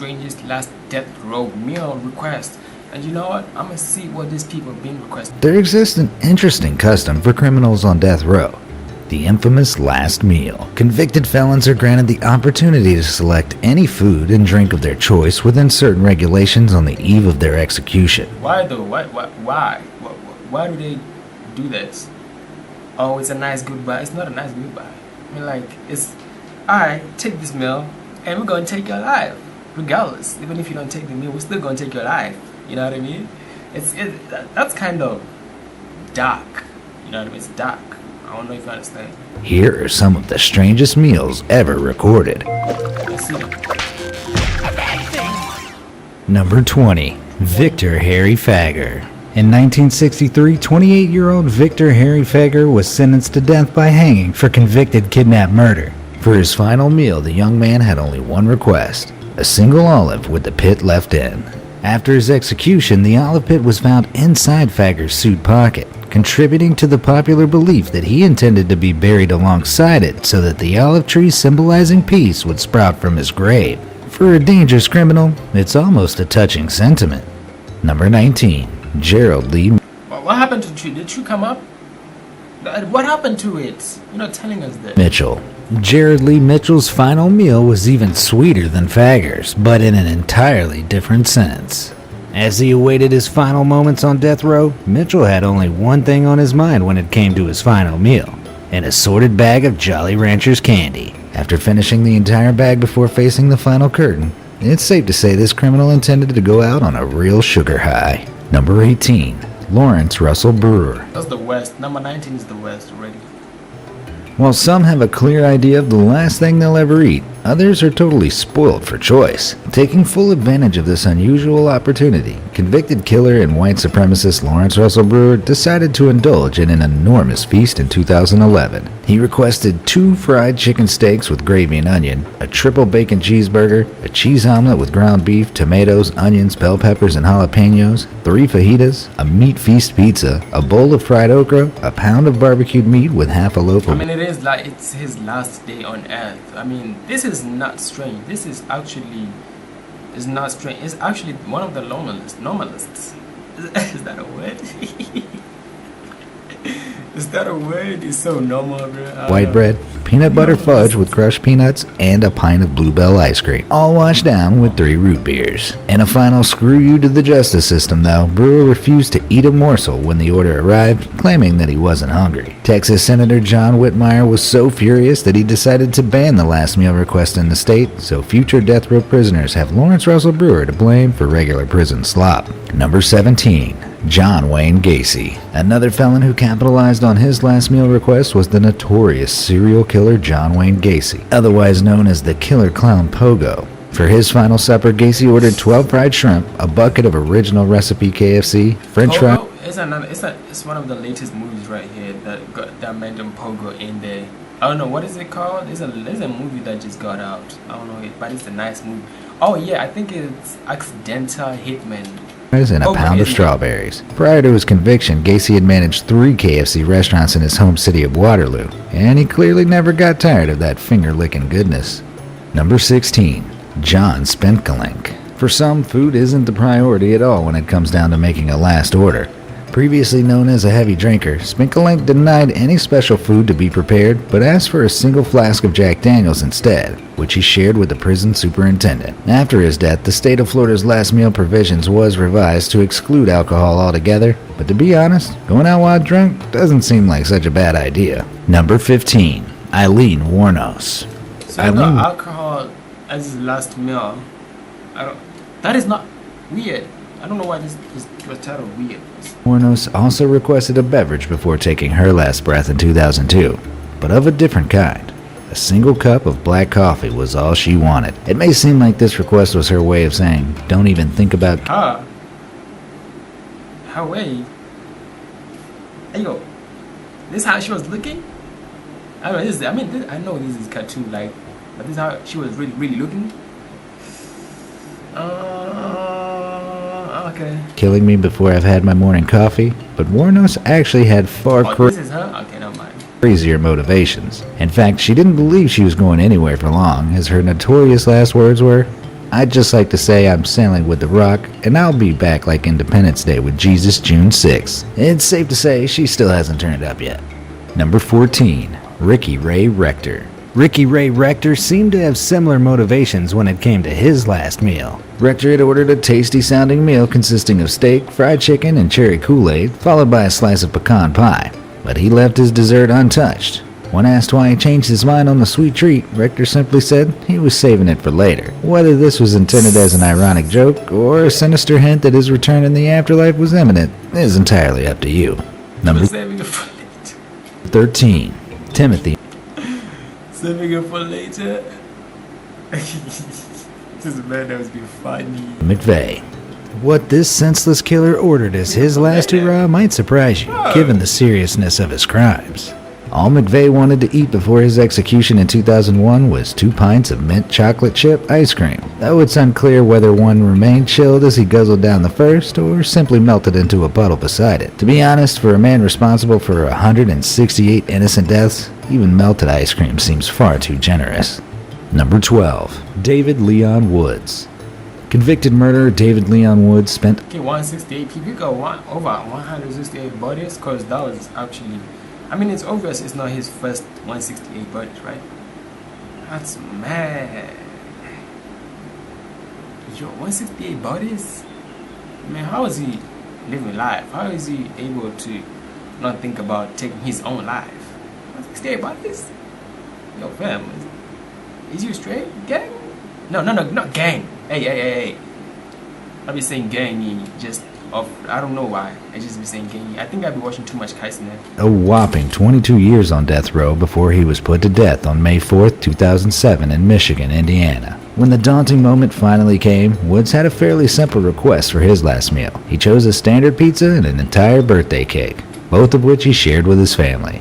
strangest last death row meal request. And you know what? I'm gonna see what these people have been requesting. There exists an interesting custom for criminals on death row. The infamous last meal. Convicted felons are granted the opportunity to select any food and drink of their choice within certain regulations on the eve of their execution. Why though? Why do they do this? Oh, it's a nice goodbye. It's not a nice goodbye. I mean, like, it's, alright, take this meal, and we're gonna take your life, regardless. Even if you don't take the meal, we're still gonna take your life. You know what I mean? That's kind of dark. You know what I mean? It's dark. I don't know if you understand. Here are some of the strangest meals ever recorded. Let's see them. Number 20. Victor Harry Fagger. In 1963, 28-year-old Victor Harry Fagger was sentenced to death by hanging for convicted kidnap murder. For his final meal, the young man had only one request: a single olive with the pit left in. After his execution, the olive pit was found inside Fagger's suit pocket, contributing to the popular belief that he intended to be buried alongside it so that the olive tree symbolizing peace would sprout from his grave. For a dangerous criminal, it's almost a touching sentiment. Number 19. Gerald Lee. What happened to the tree? Did the tree come up? What happened to it? You're not telling us that. Mitchell. Jared Lee Mitchell's final meal was even sweeter than Fagger's, but in an entirely different sense. As he awaited his final moments on death row, Mitchell had only one thing on his mind when it came to his final meal: an assorted bag of Jolly Ranchers candy. After finishing the entire bag before facing the final curtain, it's safe to say this criminal intended to go out on a real sugar high. Number 18. Lawrence Russell Brewer. That's the West. Number 19 is the West already. While some have a clear idea of the last thing they'll ever eat, others are totally spoiled for choice. Taking full advantage of this unusual opportunity, convicted killer and white supremacist Lawrence Russell Brewer decided to indulge in an enormous feast in 2011. He requested 2 fried chicken steaks with gravy and onion, a triple bacon cheeseburger, a cheese omelet with ground beef, tomatoes, onions, bell peppers, and jalapenos, 3 fajitas, a meat feast pizza, a bowl of fried okra, a pound of barbecued meat with half a loaf of... I mean, it is like it's his last day on earth. I mean, this is not strange. This is actually is not strange. It's actually one of the normalists. Is that a word? Is that a word? It's so normal, bro. White bread, peanut butter fudge with crushed peanuts, and a pint of Bluebell ice cream, all washed down with 3 root beers. In a final screw you to the justice system, though, Brewer refused to eat a morsel when the order arrived, claiming that he wasn't hungry. Texas Senator John Whitmire was so furious that he decided to ban the last meal request in the state, so future death row prisoners have Lawrence Russell Brewer to blame for regular prison slop. Number 17. John Wayne Gacy. Another felon who capitalized on his last meal request was the notorious serial killer John Wayne Gacy, otherwise known as the Killer Clown Pogo. For his final supper, Gacy ordered 12 fried shrimp, a bucket of original recipe KFC, French fries. It's one of the latest movies right here that mentioned Pogo in there. I don't know, what is it called? There's a movie that just got out. I don't know it, but it's a nice movie. Oh yeah, I think it's Accidental Hitman. And a pound of strawberries. Prior to his conviction, Gacy had managed 3 KFC restaurants in his home city of Waterloo, and he clearly never got tired of that finger-licking goodness. Number 16. John Spentkelink. For some, food isn't the priority at all when it comes down to making a last order. Previously known as a heavy drinker, Spentkelink denied any special food to be prepared, but asked for a single flask of Jack Daniels instead, which he shared with the prison superintendent. After his death, the state of Florida's last meal provisions was revised to exclude alcohol altogether, but to be honest, going out while drunk doesn't seem like such a bad idea. Number 15. Eileen Wuornos. So Eileen... alcohol as his last meal, that is not weird. I don't know why this was titled weird. Wuornos also requested a beverage before taking her last breath in 2002, but of a different kind. A single cup of black coffee was all she wanted. It may seem like this request was her way of saying, don't even think about... Her way? Hey yo, this is how she was looking? I know this is cartoon like, but this is how she was really looking? Okay. Killing me before I've had my morning coffee, but Wuornos actually had this is her? Okay, never mind. Crazier motivations. In fact, she didn't believe she was going anywhere for long, as her notorious last words were, I'd just like to say I'm sailing with the Rock, and I'll be back like Independence Day with Jesus June 6th. It's safe to say she still hasn't turned up yet. Number 14. Ricky Ray Rector. Ricky Ray Rector seemed to have similar motivations when it came to his last meal. Rector had ordered a tasty-sounding meal consisting of steak, fried chicken, and cherry Kool-Aid, followed by a slice of pecan pie. But he left his dessert untouched. When asked why he changed his mind on the sweet treat, Rector simply said he was saving it for later. Whether this was intended as an ironic joke or a sinister hint that his return in the afterlife was imminent is entirely up to you. Number 13. Timothy Saving it for later. This man knows be funny. McVeigh. What this senseless killer ordered as his last hurrah might surprise you, given the seriousness of his crimes. All McVeigh wanted to eat before his execution in 2001 was 2 pints of mint chocolate chip ice cream, though it's unclear whether one remained chilled as he guzzled down the first or simply melted into a puddle beside it. To be honest, for a man responsible for 168 innocent deaths, even melted ice cream seems far too generous. Number 12. David Leon Woods. Convicted murderer David Leon Woods spent 168 people got over 168 bodies, because that was actually, I mean, it's obvious it's not his first 168 bodies, right? That's mad. Yo, 168 bodies? Man, how is he living life? How is he able to not think about taking his own life? 168 bodies? Yo, fam, is you straight? Gang? No, not gang. Hey. I be saying gang, just off. I don't know why. I just be saying gang. I think I be watching too much Kaisen. A whopping 22 years on death row before he was put to death on May 4th, 2007 in Michigan, Indiana. When the daunting moment finally came, Woods had a fairly simple request for his last meal. He chose a standard pizza and an entire birthday cake, both of which he shared with his family.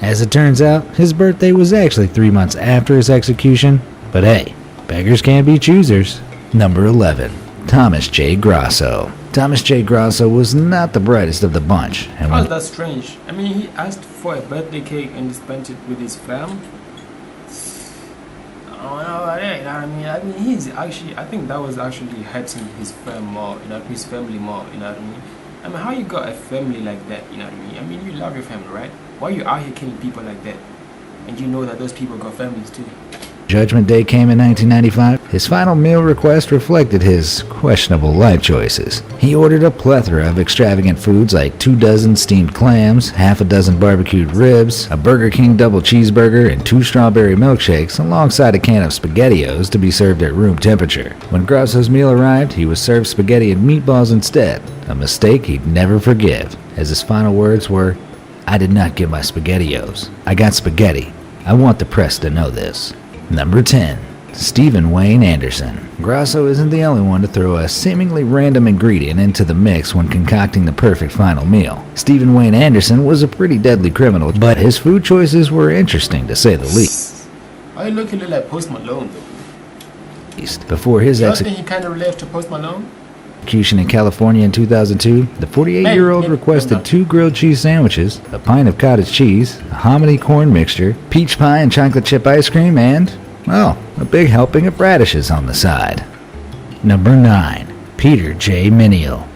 As it turns out, his birthday was actually 3 months after his execution, but hey, beggars can't be choosers. Number 11. Thomas J. Grasso. Thomas J. Grasso was not the brightest of the bunch. And how is that strange? I mean, he asked for a birthday cake and he spent it with his fam. I don't know about that. I mean, he's actually, I think that was actually hurting his fam more, his family more, you know what I mean? I mean, how you got a family like that, you know what I mean? I mean, you love your family, right? Why you out here killing people like that? And you know that those people got families too. Judgment Day came in 1995. His final meal request reflected his questionable life choices. He ordered a plethora of extravagant foods like 24 steamed clams, half a dozen barbecued ribs, a Burger King double cheeseburger, and 2 strawberry milkshakes alongside a can of SpaghettiOs to be served at room temperature. When Grasso's meal arrived, he was served spaghetti and meatballs instead, a mistake he'd never forgive, as his final words were, "I did not get my SpaghettiOs. I got spaghetti. I want the press to know this." Number 10. Stephen Wayne Anderson. Grasso isn't the only one to throw a seemingly random ingredient into the mix when concocting the perfect final meal. Stephen Wayne Anderson was a pretty deadly criminal, but his food choices were interesting to say the least. Why you looking like Post Malone though? Before his I think he kind of relates to Post Malone. Execution in California in 2002, the 48-year-old requested 2 grilled cheese sandwiches, a pint of cottage cheese, a hominy corn mixture, peach pie and chocolate chip ice cream, and, well, a big helping of radishes on the side. Number 9. Peter J. Minial.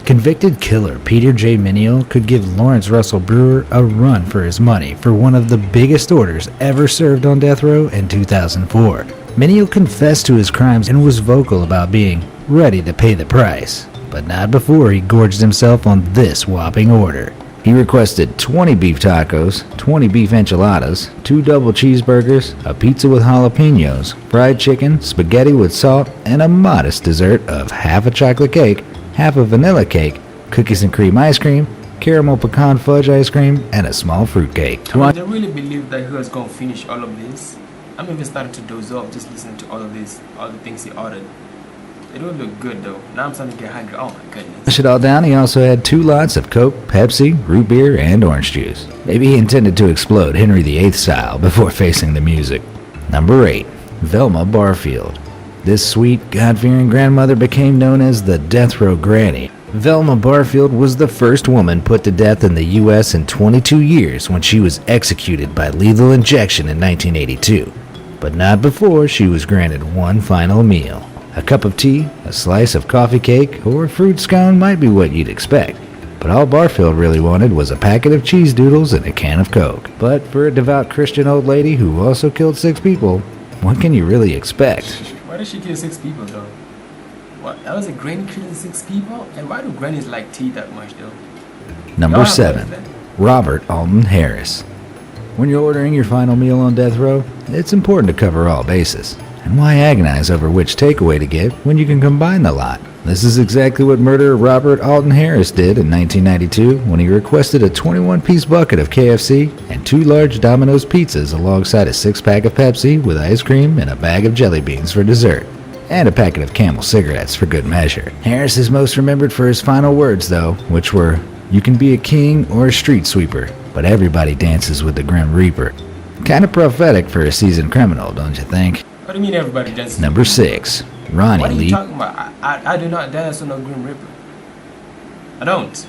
Convicted killer Peter J. Minial could give Lawrence Russell Brewer a run for his money for one of the biggest orders ever served on death row in 2004. Minial confessed to his crimes and was vocal about being ready to pay the price, but not before he gorged himself on this whopping order. He requested 20 beef tacos, 20 beef enchiladas, 2 double cheeseburgers, a pizza with jalapenos, fried chicken, spaghetti with salt, and a modest dessert of half a chocolate cake, half a vanilla cake, cookies and cream ice cream, caramel pecan fudge ice cream, and a small fruit cake. They really believe that he was going to finish all of this. I'm even starting to doze off just listening to all of this, all the things he ordered. They don't look good though. Now I'm starting to get hungry. Oh my goodness. Wash it all down, he also had 2 lots of Coke, Pepsi, root beer, and orange juice. Maybe he intended to explode Henry VIII style before facing the music. Number 8. Velma Barfield. This sweet, God-fearing grandmother became known as the Death Row Granny. Velma Barfield was the first woman put to death in the U.S. in 22 years when she was executed by lethal injection in 1982. But not before she was granted one final meal. A cup of tea, a slice of coffee cake, or a fruit scone might be what you'd expect. But all Barfield really wanted was a packet of cheese doodles and a can of Coke. But for a devout Christian old lady who also killed 6 people, what can you really expect? Why did she kill 6 people though? What? That was a granny killing 6 people? And why do grannies like tea that much though? Number 7. Robert Alton Harris. When you're ordering your final meal on death row, it's important to cover all bases. And why agonize over which takeaway to get when you can combine the lot? This is exactly what murderer Robert Alton Harris did in 1992 when he requested a 21-piece bucket of KFC and 2 large Domino's pizzas alongside a 6-pack of Pepsi with ice cream and a bag of jelly beans for dessert, and a packet of Camel cigarettes for good measure. Harris is most remembered for his final words, though, which were, "You can be a king or a street sweeper, but everybody dances with the Grim Reaper." Kind of prophetic for a seasoned criminal, don't you think? What do you mean everybody dances? Number 6. Ronnie What are you Lee. talking about? I do not dance with no Grim Reaper. I don't.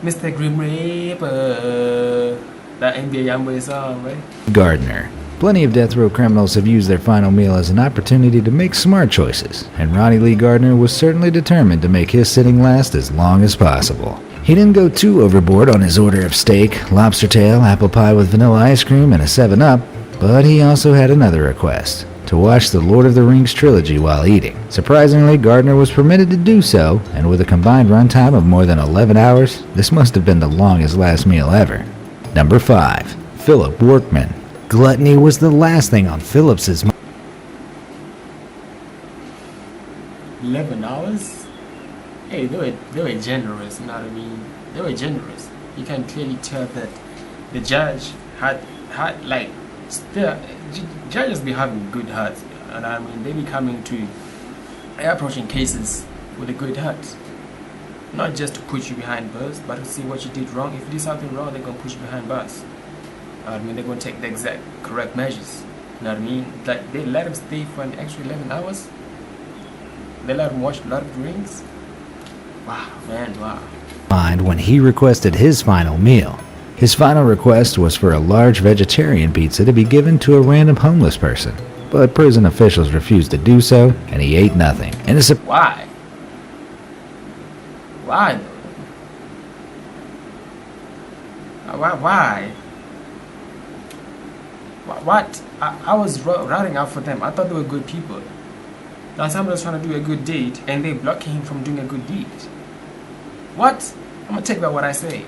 Mr. Grim Reaper. That NBA Youngboy song, right? Gardner. Plenty of death row criminals have used their final meal as an opportunity to make smart choices, and Ronnie Lee Gardner was certainly determined to make his sitting last as long as possible. He didn't go too overboard on his order of steak, lobster tail, apple pie with vanilla ice cream, and a 7-Up, but he also had another request: to watch the Lord of the Rings trilogy while eating. Surprisingly, Gardner was permitted to do so, and with a combined runtime of more than 11 hours, this must have been the longest last meal ever. Number 5. Philip Workman. Gluttony was the last thing on Phillips's mind. 11 hours? Hey, they were generous, you know what I mean? They were generous. You can clearly tell that the judge had like, still, judges be having good hearts, and I mean, they be coming to, approaching cases with a good heart. Not just to put you behind bars, but to see what you did wrong. If you did something wrong, they're going to put you behind bars. I mean, they're going to take the exact correct measures. You know what I mean? Like, they let him stay for an extra 11 hours. They let him watch Lord of the Rings. Wow, man, wow. Mind when he requested his final meal. His final request was for a large vegetarian pizza to be given to a random homeless person, but prison officials refused to do so, and he ate nothing. And it's Why? Why? Why? What? I was routing out for them. I thought they were good people. Now somebody was trying to do a good deed, and they blocking him from doing a good deed. What? I'm gonna take back what I say.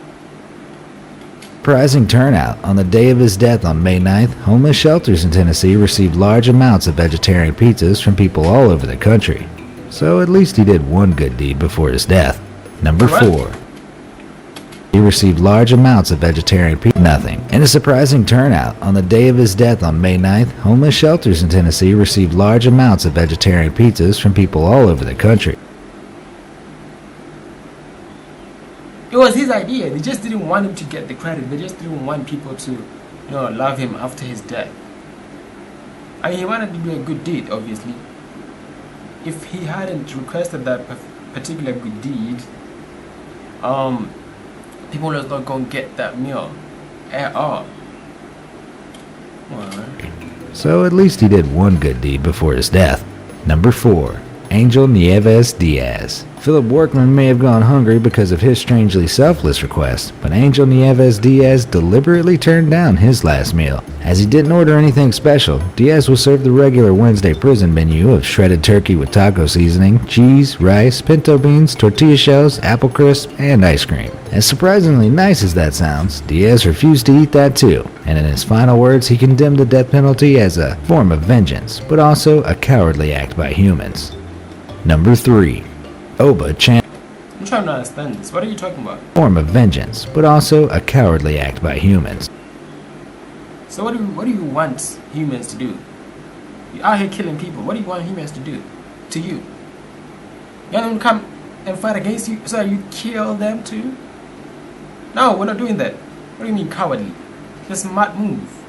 surprising turnout. On the day of his death on May 9th, homeless shelters in Tennessee received large amounts of vegetarian pizzas from people all over the country. So at least he did one good deed before his death. Number 4. He received large amounts of vegetarian pizza. Nothing. In a surprising turnout, on the day of his death on May 9th, homeless shelters in Tennessee received large amounts of vegetarian pizzas from people all over the country. It was his idea. They just didn't want him to get the credit. They just didn't want people to, love him after his death. I mean, he wanted to do a good deed, obviously. If he hadn't requested that particular good deed, people was not gonna get that meal at all. So at least he did one good deed before his death. Number 4. Angel Nieves Diaz. Philip Workman may have gone hungry because of his strangely selfless request, but Angel Nieves Diaz deliberately turned down his last meal. As he didn't order anything special, Diaz was served the regular Wednesday prison menu of shredded turkey with taco seasoning, cheese, rice, pinto beans, tortilla shells, apple crisp, and ice cream. As surprisingly nice as that sounds, Diaz refused to eat that too, and in his final words he condemned the death penalty as a form of vengeance, but also a cowardly act by humans. Number 3. Oba Chandler. I'm trying to understand this. What are you talking about? Form of vengeance, but also a cowardly act by humans. So what do you want humans to do? You're out here killing people. What do you want humans to do to you? You want them to come and fight against you so you kill them too? No, we're not doing that. What do you mean cowardly? That's a smart move.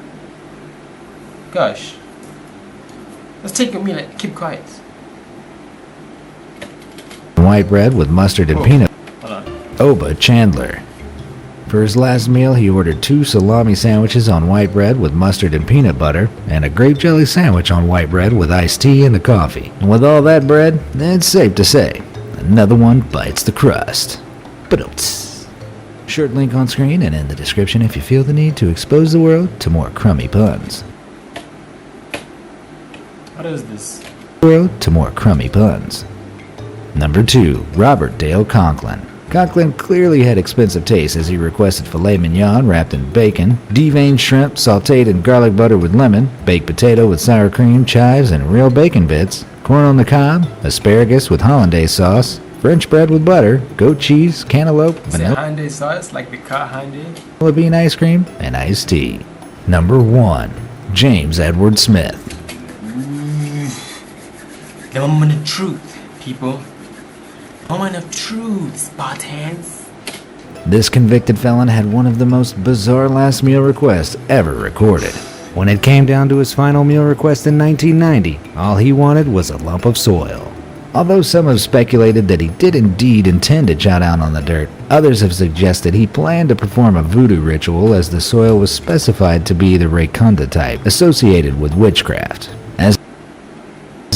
Gosh. Let's take your meal and keep quiet. White bread with mustard and peanut. Hold on. Oba Chandler. For his last meal, he ordered 2 salami sandwiches on white bread with mustard and peanut butter, and a grape jelly sandwich on white bread with iced tea and a coffee. And with all that bread, it's safe to say, another one bites the crust. Ba-dum-ts. Shirt link on screen and in the description if you feel the need to expose the world to more crummy puns. What is this? World to more crummy puns. Number 2. Robert Dale Conklin. Conklin clearly had expensive taste as he requested filet mignon wrapped in bacon, deveined shrimp sauteed in garlic butter with lemon, baked potato with sour cream, chives, and real bacon bits, corn on the cob, asparagus with hollandaise sauce, French bread with butter, goat cheese, cantaloupe, Is it hollandaise sauce like the car hollandaise? bean ice cream, and iced tea. Number 1. James Edward Smith. The moment of truth, people. Moment of truth, Spartans. This convicted felon had one of the most bizarre last meal requests ever recorded. When it came down to his final meal request in 1990, all he wanted was a lump of soil. Although some have speculated that he did indeed intend to chow down on the dirt, others have suggested he planned to perform a voodoo ritual as the soil was specified to be the Rayconda type, associated with witchcraft. As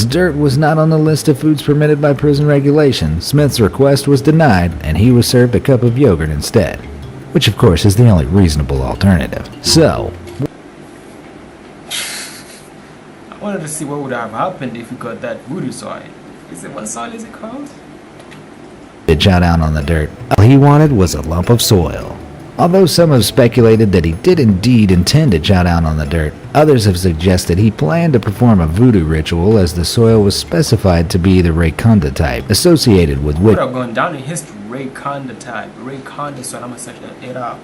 dirt was not on the list of foods permitted by prison regulation, Smith's request was denied and he was served a cup of yogurt instead, which of course is the only reasonable alternative. So, I wanted to see what would have happened if we got that voodoo soil. What soil is it called? to chow down on the dirt. All he wanted was a lump of soil. Although some have speculated that he did indeed intend to chow down on the dirt, others have suggested he planned to perform a voodoo ritual as the soil was specified to be the Rayconda type, associated with What up going down in history? Rayconda type. Rayconda soil. I'm gonna search it up.